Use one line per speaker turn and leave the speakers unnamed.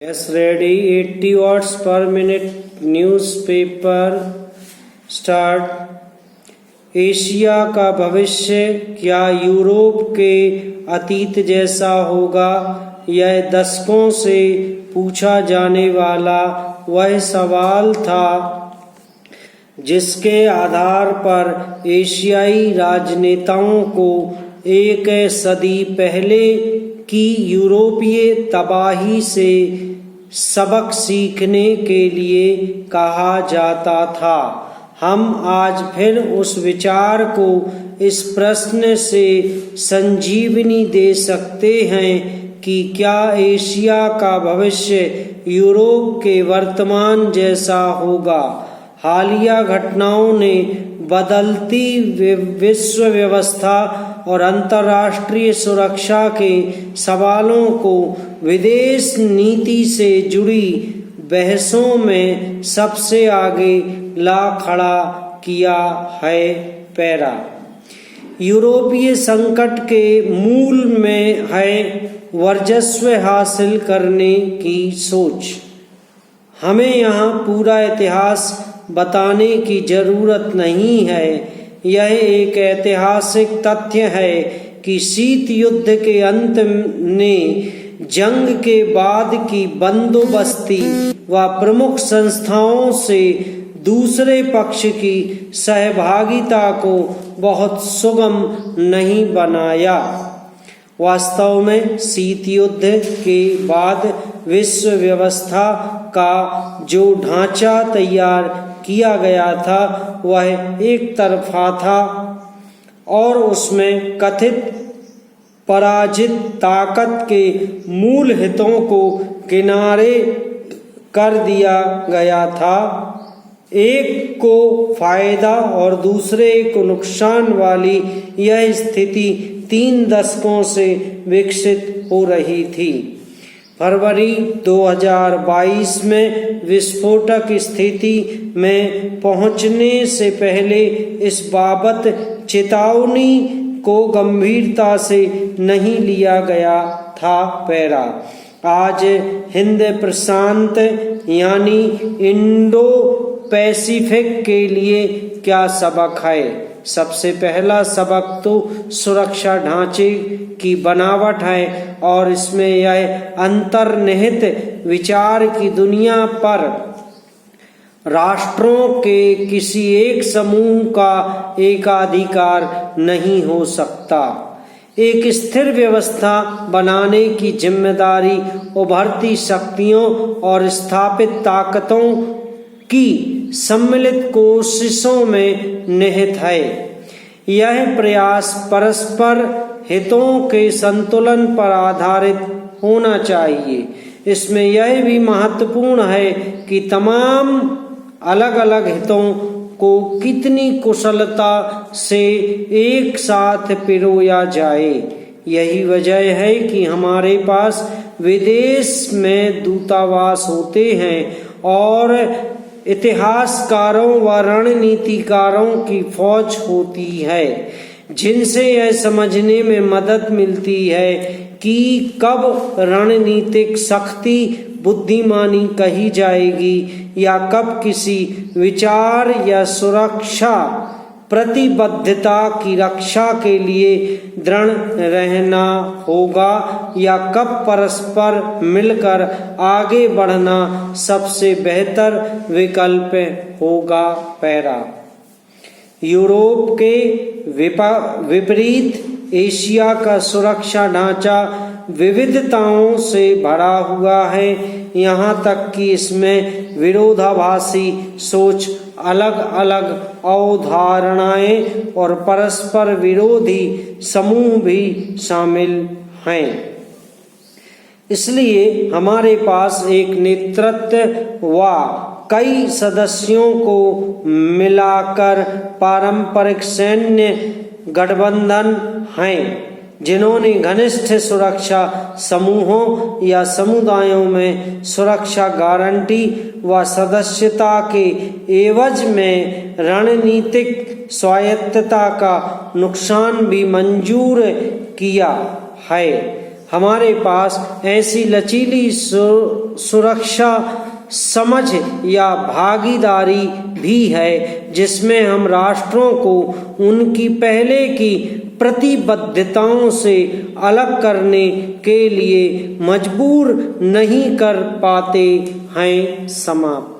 Yes, ready. 80 watts per minute. Newspaper start. Asia का भविष्य क्या यूरोप के अतीत जैसा होगा? यह दशकों से पूछा जाने वाला वह सवाल था जिसके आधार पर एशियाई राजनेताओं को एक सदी पहले की यूरोपीय तबाही से सबक सीखने के लिए कहा जाता था। हम आज फिर उस विचार को इस प्रश्न से संजीवनी दे सकते हैं कि क्या एशिया का भविष्य यूरोप के वर्तमान जैसा होगा? हालिया घटनाओं ने बदलती विश्व व्यवस्था और अंतर्राष्ट्रीय सुरक्षा के सवालों को विदेश नीति से जुड़ी बहसों में सबसे आगे ला खड़ा किया है। पैरा यूरोपीय संकट के मूल में है वर्चस्व हासिल करने की सोच। हमें यहाँ पूरा इतिहास बताने की जरूरत नहीं है। यह एक ऐतिहासिक तथ्य है कि शीत युद्ध के अंत ने जंग के बाद की बंदोबस्ती व प्रमुख संस्थाओं से दूसरे पक्ष की सहभागिता को बहुत सुगम नहीं बनाया। वास्तव में शीत युद्ध के बाद विश्व व्यवस्था का जो ढांचा तैयार किया गया था वह एक तरफा था और उसमें कथित पराजित ताकत के मूल हितों को किनारे कर दिया गया था। एक को फायदा और दूसरे को नुकसान वाली यह स्थिति 3 दशकों से विकसित हो रही थी। फरवरी 2022 में विस्फोटक स्थिति में पहुंचने से पहले इस बाबत चेतावनी को गंभीरता से नहीं लिया गया था। पैरा आज हिंद प्रशांत यानी इंडो पैसिफिक के लिए क्या सबक है? सबसे पहला सबक तो सुरक्षा ढांचे की बनावट है और इसमें यह अंतर्निहित विचार की दुनिया पर राष्ट्रों के किसी एक समूह का एकाधिकार नहीं हो सकता। एक स्थिर व्यवस्था बनाने की जिम्मेदारी उभरती शक्तियों और स्थापित ताकतों की सम्मिलित कोशिशों में निहित है। यह प्रयास परस्पर हितों के संतुलन पर आधारित होना चाहिए। इसमें यह भी महत्वपूर्ण है कि तमाम अलग अलग हितों को कितनी कुशलता से एक साथ पिरोया जाए। यही वजह है कि हमारे पास विदेश में दूतावास होते हैं और इतिहासकारों व रणनीतिकारों की फौज होती है जिनसे यह समझने में मदद मिलती है कि कब रणनीतिक सख्ती बुद्धिमानी कही जाएगी या कब किसी विचार या सुरक्षा प्रतिबद्धता की रक्षा के लिए दृढ़ रहना होगा या कब परस्पर मिलकर आगे बढ़ना सबसे बेहतर विकल्प होगा। पैरा यूरोप के विपरीत एशिया का सुरक्षा ढांचा विविधताओं से भरा हुआ है। यहाँ तक कि इसमें विरोधाभासी सोच, अलग अलग अवधारणाएं और परस्पर विरोधी समूह भी शामिल हैं। इसलिए हमारे पास एक नेतृत्व व कई सदस्यों को मिलाकर पारंपरिक सैन्य गठबंधन हैं जिन्होंने घनिष्ठ सुरक्षा समूहों या समुदायों में सुरक्षा गारंटी व सदस्यता के एवज में रणनीतिक स्वायत्तता का नुकसान भी मंजूर किया है। हमारे पास ऐसी लचीली सुरक्षा समझ या भागीदारी भी है जिसमें हम राष्ट्रों को उनकी पहले की प्रतिबद्धताओं से अलग करने के लिए मजबूर नहीं कर पाते हैं। समाप्त।